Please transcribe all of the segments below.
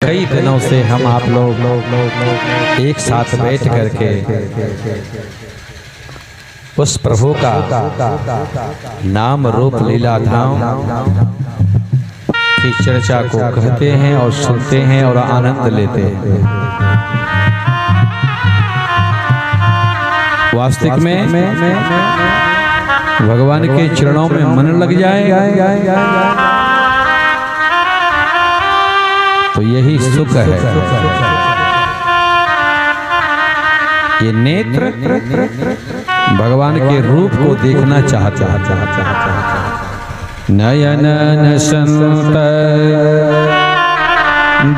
कई दिनों से हम आप लोग एक साथ बैठ करके उस प्रभु का नाम रूप लीला धाम की चर्चा को कहते हैं और सुनते हैं और आनंद लेते हैं। वास्तविक में भगवान के चरणों में मन लग जाए तो यही सुख है। ये नेत्र भगवान के रूप को देखना चाहता नयन संत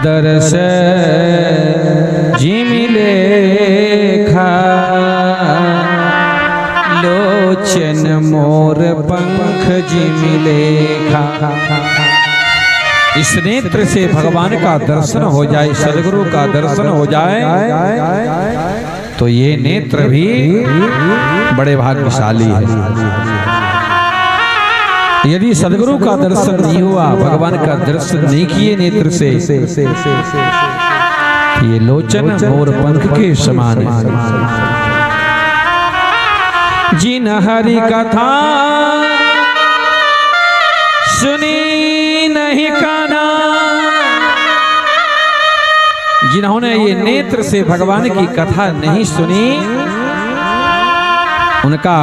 दरस जिमि लेखा लोचन मोर पंख जिमि लेखा। इस नेत्र से भगवान का दर्शन हो जाए, सदगुरु का दर्शन हो जाए तो ये नेत्र भी बड़े भाग्यशाली है। यदि सदगुरु का दर्शन नहीं हुआ, भगवान का दर्शन नहीं किए नेत्र से, ये लोचन मोर पंख के समान है। जिन हरि कथा सुनी नहीं काना, जिन्होंने ये नेत्र से भगवान की कथा नहीं सुनी उनका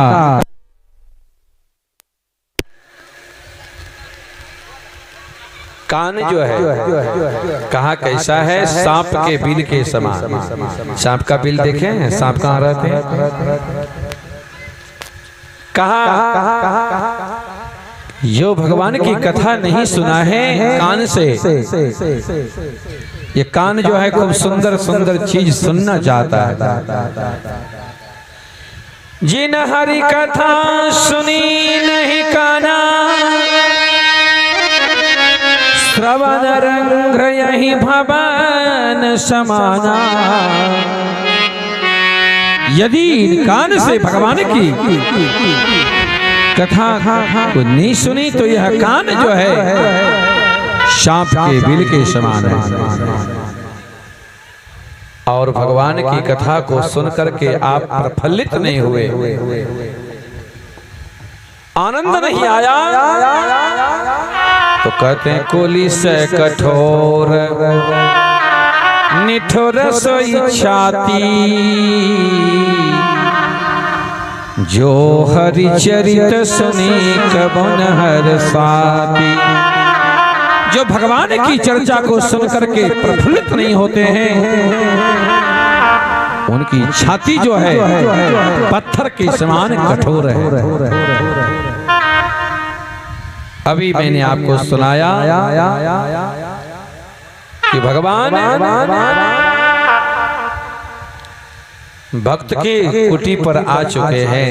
कान जो है कहा कैसा है, सांप के बिल के समान। सांप का बिल देखें, सांप कहाँ रहते हैं? कहा जो भगवान की कथा नहीं सुना है कान से, ये कान जो है खूब सुंदर सुंदर चीज सुनना चाहता है। जिन हरि कथा सुनी नहीं काना, श्रवण रंग यही भवन समाना। यदि इन कान से भगवान की कथा को नहीं सुनी तो यह कान जो है सांप के बिल के समान है। और भगवान की कथा को सुन करके आप प्रफुल्लित नहीं हुए, आनंद नहीं आया, तो कहते हैं कोली से कठोर निठुर सोई छाती, जो हरि चरित सुनी कबन हर साथी। जो भगवान की चर्चा को सुन करके प्रफुल्लित नहीं होते हैं, उनकी छाती जो है पत्थर के समान कठोर है। अभी मैंने आपको सुनाया कि भगवान भक्त की कुटी पर आ चुके हैं,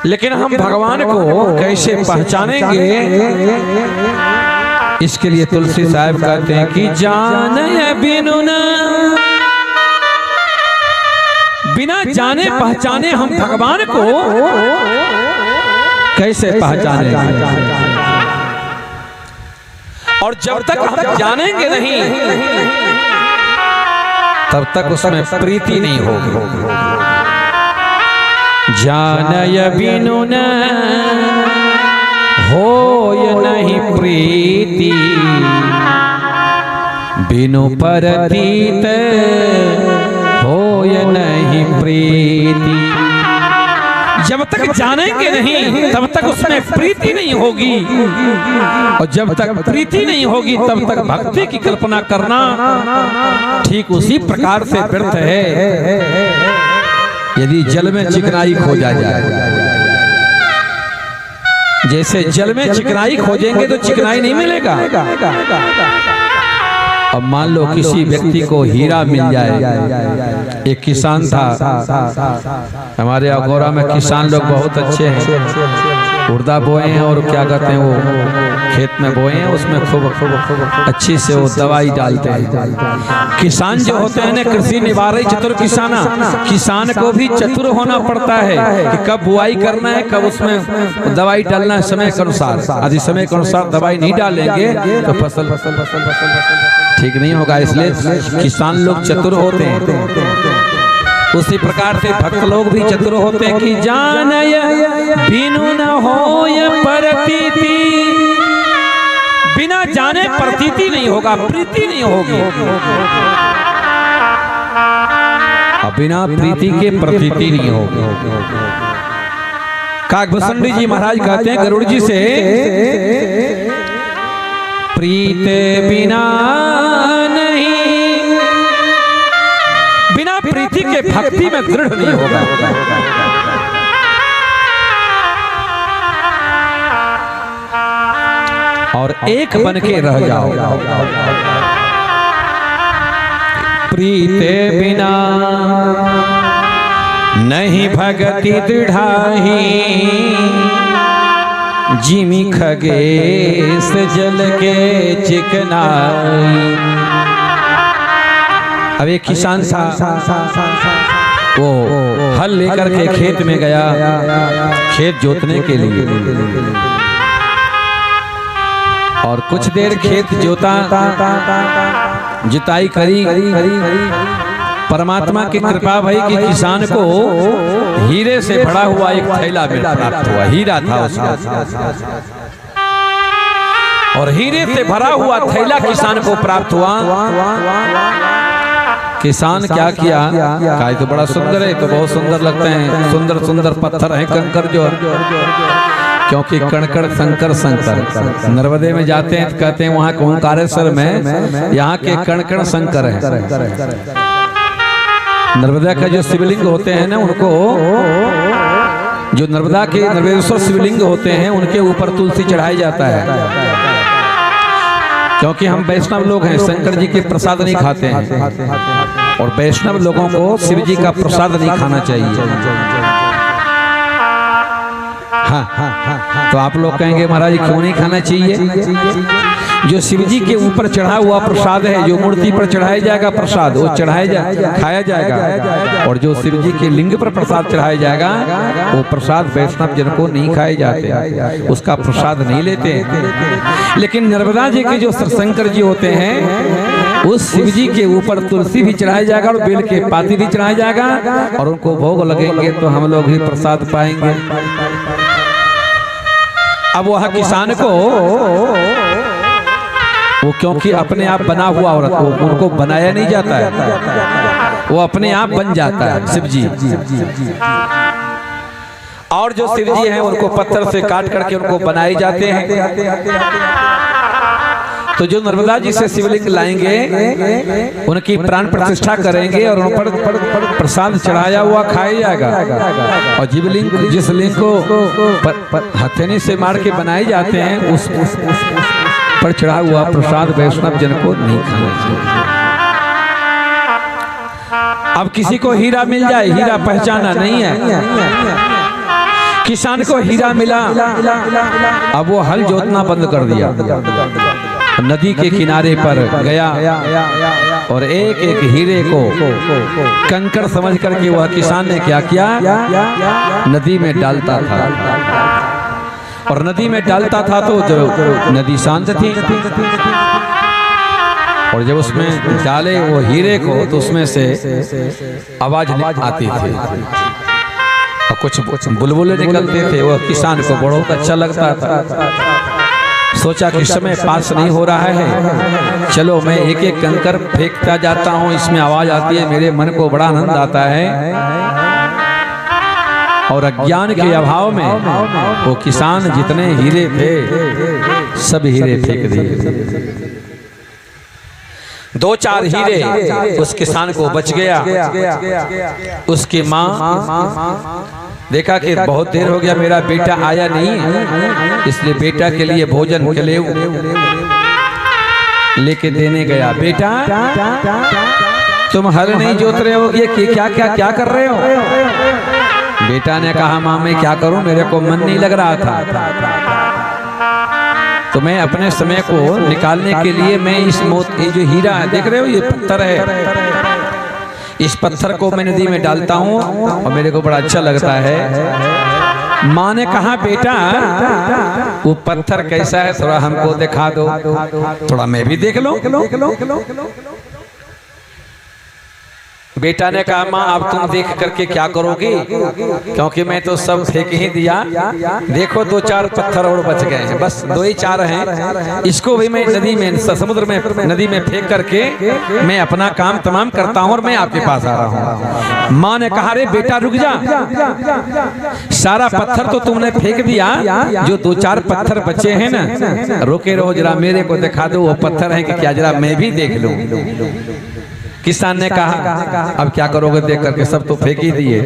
लेकिन हम भगवान को कैसे पहचानेंगे? इसके लिए तुलसी साहब कहते हैं कि जाने बिनु न, बिना जाने पहचाने हम भगवान को कैसे पहचानेंगे? और जब तक हम जानेंगे नहीं तब तक उसमें प्रीति नहीं होगी। जानय बिनु न होय नहीं प्रीति, बिनु परतीत होय नहीं प्रीति। जब तक जानेंगे नहीं तब तक उसमें प्रीति नहीं होगी, और जब तक प्रीति नहीं होगी तब तक भक्ति की कल्पना करना ठीक उसी प्रकार से व्यर्थ है यदि जल में चिकनाई खोजा जाए। जैसे जल में चिकनाई खोजेंगे तो चिकनाई नहीं मिलेगा। अब मान लो किसी व्यक्ति को हीरा मिल जाए। एक किसान था, हमारे अगोरा में किसान लोग बहुत अच्छे हैं, उड़दा बोए हैं और क्या कहते हैं वो खेत में बोए हैं उसमें खूब अच्छी से वो दवाई डालते हैं। किसान जो होते हैं ना, कृषि निवारक चतुर किसान को भी चतुर होना पड़ता है कि कब बुआई करना है, कब उसमें दवाई डालना है, समय के अनुसार। यदि समय के अनुसार दवाई नहीं डालेंगे तो फसल ठीक नहीं होगा। इसलिए किसान लोग चतुर होते हैं। उसी प्रकार से भक्त लोग भी चतुर होते हैं कि जानय बिनु न होय प्रतीति, बिना जाने प्रतीति नहीं होगा, प्रीति नहीं होगी, और बिना प्रीति के प्रतीति नहीं होगी। काकभूषण जी महाराज कहते हैं गरुड़ जी से, प्रीत बिना नहीं, बिना प्रीति के भक्ति में दृढ़ नहीं होगा। और एक बन के रह जाओ। प्रीते बिना नहीं भगति दृढ़ाही, जिमी खगेश जल के चिकनाई। अब एक किसान था, वो हल लेकर के खेत में गया खेत जोतने के लिए, और कुछ देर खेत जोता, जुताई करी। परमात्मा की कृपा भई कि किसान को हीरे से भरा हुआ एक थैला में प्राप्त हुआ। हीरा था उसका, और हीरे से भरा हुआ थैला किसान को प्राप्त हुआ। किसान क्या किया, कहा तो बड़ा सुंदर है, तो बहुत सुंदर लगते हैं, सुंदर सुंदर पत्थर हैं, कंकर जो, क्योंकि कणकण शंकर शंकर नर्मदे में जाते हैं कहते हैं वहाँ ओंकारेश्वर में यहाँ के कणकण शंकर है। नर्मदा का जो शिवलिंग होते हैं ना, उनको जो नर्मदा के नर्मदेश्वर शिवलिंग होते हैं उनके ऊपर तुलसी चढ़ाया जाता है, क्योंकि हम वैष्णव लोग हैं, शंकर जी के प्रसाद नहीं खाते हैं, और वैष्णव लोगों को शिव जी का प्रसाद नहीं खाना चाहिए। हाँ, तो आप लोग कहेंगे महाराज क्यों नहीं खाना चाहिए? जो शिव जी के ऊपर चढ़ा हुआ प्रसाद है, जो मूर्ति पर चढ़ाया जाएगा प्रसाद, वो खाया जाएगा, और जो शिव जी के लिंग पर प्रसाद चढ़ाया जाएगा वो प्रसाद वैष्णव जन को नहीं खाए जाते, उसका प्रसाद नहीं लेते। लेकिन नर्मदा जी के जो शंकर जी होते हैं, उस शिव जी के ऊपर तुलसी भी चढ़ाया जाएगा और बेल के पाती भी चढ़ाया जाएगा, और उनको भोग लगेंगे तो हम लोग ही प्रसाद पाएंगे। अब वह किसान को वो, क्योंकि अपने आप बना हुआ औरत को उनको बनाया नहीं जाता है, वो अपने आप बन जाता है शिव जी। और जो शिव जी हैं उनको पत्थर से काट करके उनको बनाए जाते हैं। तो जो नर्मदा जी से शिवलिंग लाएंगे उनकी प्राण प्रतिष्ठा करेंगे और उन पर प्रसाद चढ़ाया हुआ खाया जाएगा। और शिवलिंग जिस लिंग को हथेली से मार के बनाए जाते हैं उस पर चढ़ा हुआ प्रसाद वैष्णव जन को नहीं खाना चाहिए। अब किसी को हीरा मिल जाए, हीरा पहचाना नहीं है, किसान को हीरा मिला, अब वो हल जोतना बंद कर दिया, नदी के किनारे पर गया और एक एक हीरे को कंकड़ समझ करके वह किसान ने क्या किया, नदी में डालता था। और नदी में डालता था तो जो नदी शांत थी, और जब उसमें डाले वो हीरे को तो उसमें से आवाज आती थी और कुछ बुलबुले निकलते थे। वह किसान को बहुत अच्छा लगता था। सोचा कि समय पास नहीं हो रहा है, चलो मैं एक एक कंकर फेंकता जाता हूँ, इसमें आवाज आती है, मेरे मन को बड़ा आनंद आता है। और अज्ञान के अभाव में वो किसान जितने हीरे थे सब हीरे फेंक दिए। 2-4 हीरे उस किसान को बच गया। उसकी माँ देखा कि बहुत देर हो गया मेरा बेटा आया नहीं, इसलिए बेटा के लिए भोजन के लिए लेके देने गया। बेटा तुम हल नहीं जोत रहे हो, ये क्या कर रहे हो? बेटा ने कहा माँ मैं क्या करूं, मेरे को मन नहीं लग रहा था। तो मैं अपने समय को निकालने के लिए मैं इस ये जो हीरा है देख रहे हो, ये पत्थर है, इस पत्थर को मैं नदी में डालता हूँ और मेरे को बड़ा अच्छा लगता है। माँ ने कहा बेटा वो पत्थर कैसा है, थोड़ा हमको दिखा दो, थोड़ा मैं भी देख लो। बेटा ने कहा माँ अब तुम देख करके क्या करोगे, क्योंकि मैं तो सब फेंक ही दिया, देखो 2-4 पत्थर और बच गए हैं, बस 2-4 हैं, इसको भी मैं नदी में समुद्र में नदी में फेंक करके मैं अपना काम तमाम करता हूँ और मैं आपके पास आ रहा हूँ। माँ ने कहा रे बेटा रुक जा, सारा पत्थर तो तुमने फेंक दिया, जो 2-4 पत्थर बचे हैं ना, रोके रहो जरा, मेरे को दिखा दो वो पत्थर है कि क्या, जरा मैं भी देख लूं। किसान ने कहा अब क्या करोगे देख करके, सब तो फेंक ही दिए,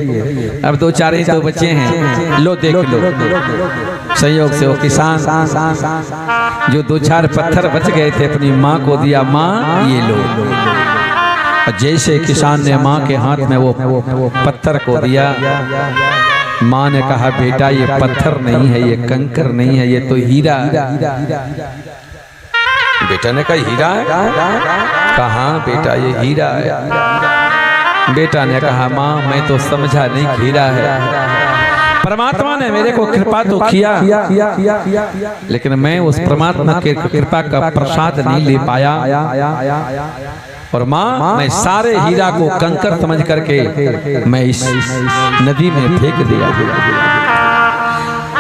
अब 2-4 ही तो बचे हैं, लो देख लो। संयोग से वो किसान जो 2-4 पत्थर बच गए थे अपनी माँ को दिया, माँ ये लो। जैसे किसान ने माँ के हाथ में वो पत्थर को दिया, माँ ने कहा बेटा ये पत्थर नहीं है, ये कंकर नहीं है, ये तो हीरा है। बेटा ने कहा हीरा है? कहा बेटा ये हीरा है। बेटा ने कहा माँ मैं तो समझा नहीं हीरा है, परमात्मा ने मेरे को कृपा तो किया, लेकिन मैं उस परमात्मा के कृपा का प्रसाद नहीं ले पाया, और माँ मैं सारे हीरा को कंकर समझ करके मैं इस नदी में फेंक दिया।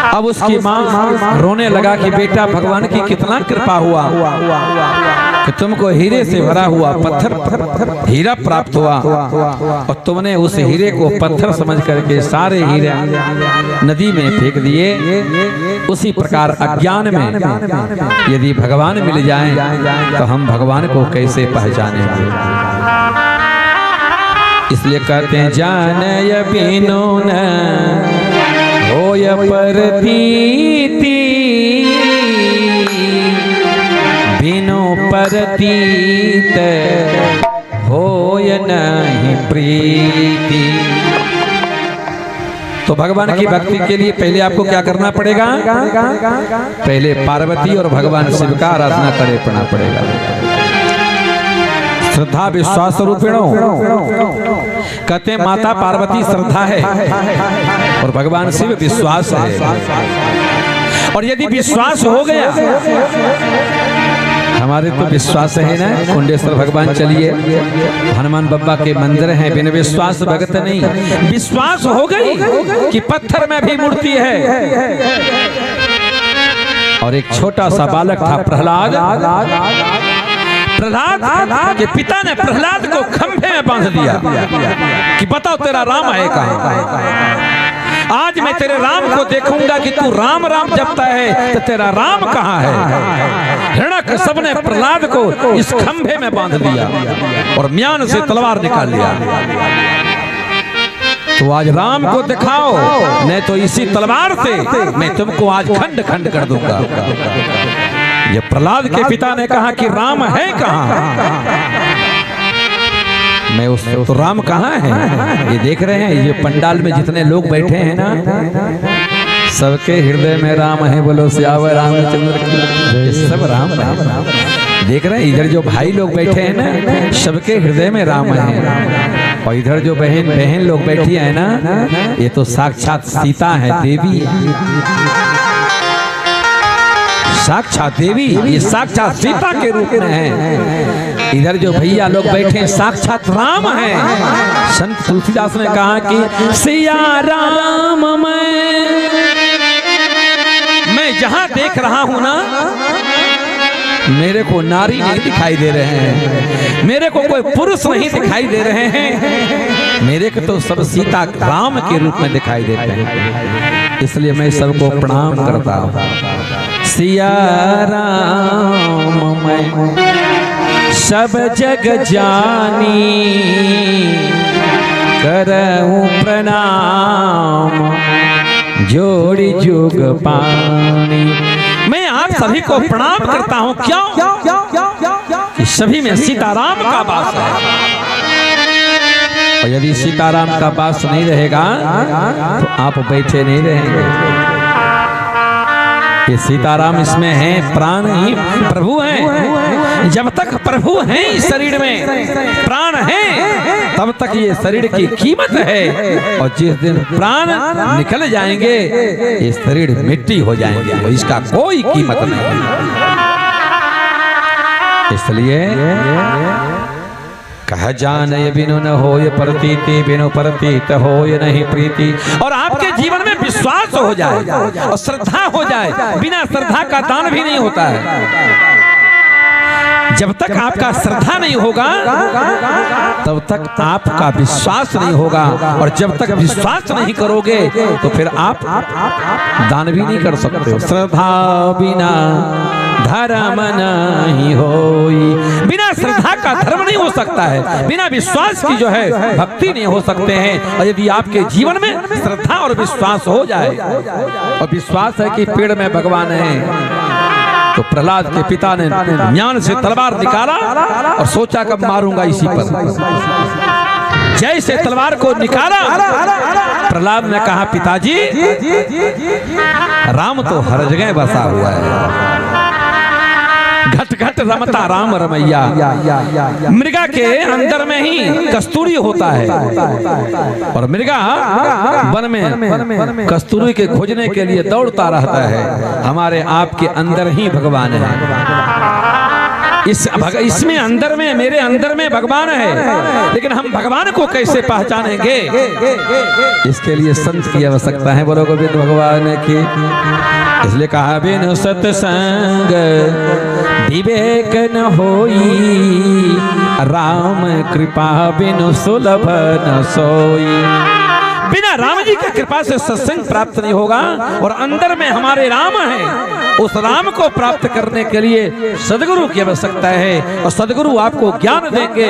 अब उसकी माँ रोने लगा कि बेटा भगवान की कितना कृपा हुआ कि तुमको हीरे से भरा हुआ पत्थर हीरा प्राप्त हुआ, और तुमने उस हीरे को पत्थर समझ करके सारे हीरे नदी में फेंक दिए। उसी प्रकार अज्ञान में यदि भगवान मिल जाएं तो हम भगवान को कैसे पहचानेंगे। इसलिए कहते हैं जानय बिनु न होय परतीति, बिनु परतीत होय नहीं प्रीति। तो भगवान की भक्ति के लिए पहले आपको क्या करना पड़ेगा, पहले पार्वती और भगवान शिव का आराधना करे पड़ना पड़ेगा। श्रद्धा विश्वास रूपिणो, कहते हैं माता पार्वती श्रद्धा है और भगवान शिव विश्वास है। और यदि विश्वास हो गया, हमारे तो विश्वास है ना, कुंडेश्वर भगवान चलिए, हनुमान बाबा के मंदिर हैं, बिना विश्वास भगत नहीं। विश्वास हो गई कि पत्थर में भी मूर्ति है। और एक छोटा सा बालक था प्रहलाद के पिता ने प्रहलाद को खंभे में बांध दिया कि बताओ तेरा राम है कहाँ। आज मैं तेरे राम को देखूंगा कि तू राम राम जपता है, तो तेरा राम कहाँ है। हिरण्यकश्यप ने प्रहलाद को इस खंभे में बांध दिया और म्यान से तलवार निकाल लिया। तो आज राम को दिखाओ, नहीं तो इसी तलवार से मैं तुमको आज खंड खंड कर दूंगा। ये प्रहलाद के पिता ने कहा कि राम है कहाँ, मैं उस तो राम कहाँ है। ये देख रहे हैं, ये पंडाल में जितने लोग बैठे हैं ना, सबके हृदय में राम है, बोलो श्यावर रामचंद्र की, सब राम है। देख रहे हैं इधर जो भाई लोग बैठे हैं ना, सबके हृदय में राम है। और इधर जो बहन लोग बैठी है ना, ये तो साक्षात सीता है, देवी है, साक्षात देवी, ये साक्षात सीता के रूप में है। इधर जो भैया लोग बैठे हैं साक्षात राम हैं। संत तुलसीदास ने कहा कि सिया राम मैं जहां देख रहा हूं ना, मेरे को नारी नहीं दिखाई दे रहे हैं, मेरे को कोई पुरुष नहीं दिखाई दे रहे हैं, मेरे को तो सब सीता राम के रूप में दिखाई देते हैं। इसलिए मैं सबको प्रणाम करता हूँ। सिया राम मैं सब जग जानी, करऊं प्रणाम जोड़ी जुग पानी। मैं आप सभी को प्रणाम करता हूँ। क्यों? कि सभी में सीताराम का वास है, और यदि सीताराम का वास नहीं रहेगा तो आप बैठे नहीं रहेंगे। ये सीताराम इसमें है, प्राण ही प्रभु हैं। जब तक प्रभु हैं इस शरीर में, प्राण हैं, तब तक ये शरीर की कीमत है। और जिस दिन प्राण निकल जाएंगे ये शरीर मिट्टी हो जाएंगे, इसका कोई कीमत नहीं। इसलिए कह जाने बिनु न होय प्रतीति, बिनु प्रतीत होय नहीं प्रीति। और आपके जीवन में विश्वास हो जाए और श्रद्धा हो जाए, बिना श्रद्धा का दान भी नहीं होता है। जब तक आपका श्रद्धा नहीं होगा तब तक आपका विश्वास नहीं होगा, और जब तक विश्वास नहीं करोगे तो फिर आप दान भी नहीं कर सकते हो। श्रद्धा बिना धर्म नहीं होई, बिना श्रद्धा का धर्म नहीं हो सकता है, बिना विश्वास की जो है भक्ति नहीं हो सकते हैं। और यदि आपके जीवन में श्रद्धा और विश्वास हो जाए, और विश्वास है कि पेड़ में भगवान है, तो प्रहलाद के पिता ने म्यान से तलवार निकाला और सोचा कब मारूंगा इसी पर। जैसे तलवार को निकाला, प्रहलाद ने कहा पिताजी राम तो हर जगह बसा हुआ है, घट घट रमता राम रमैया। मृगा के अंदर में ही कस्तूरी होता है, और मृगा वन में कस्तूरी के खोजने के लिए दौड़ता रहता है। हमारे आपके अंदर ही भगवान है, इसमें अंदर में, मेरे अंदर में भगवान है, लेकिन हम भगवान को कैसे पहचानेंगे? इसके लिए संत की आवश्यकता है। बोलो गोविंद भगवान की। इसलिए कहा बिनु सत्संग विवेक न होई, राम कृपा बिनु सुलभ न सोई। बिना राम जी की कृपा से सत्संग प्राप्त नहीं होगा, और अंदर में हमारे राम हैं। उस राम को प्राप्त करने के लिए सदगुरु की आवश्यकता है, और सदगुरु आपको ज्ञान देंगे,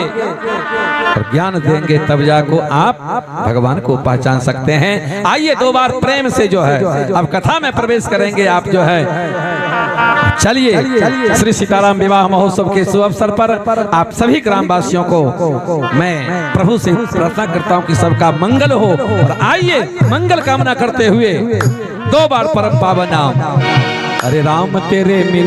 और ज्ञान देंगे तब जाको आप भगवान को पहचान सकते हैं। आइए दो बार प्रेम से जो है अब कथा में प्रवेश करेंगे। आप जो है चलिए श्री सीताराम विवाह महोत्सव के शुभ अवसर पर आप सभी ग्रामवासियों को मैं प्रभु से प्रार्थना करता हूं कि सबका मंगल हो। और आइए मंगल कामना करते हुए दो बार परम पावन नाम हरे राम तेरे मिल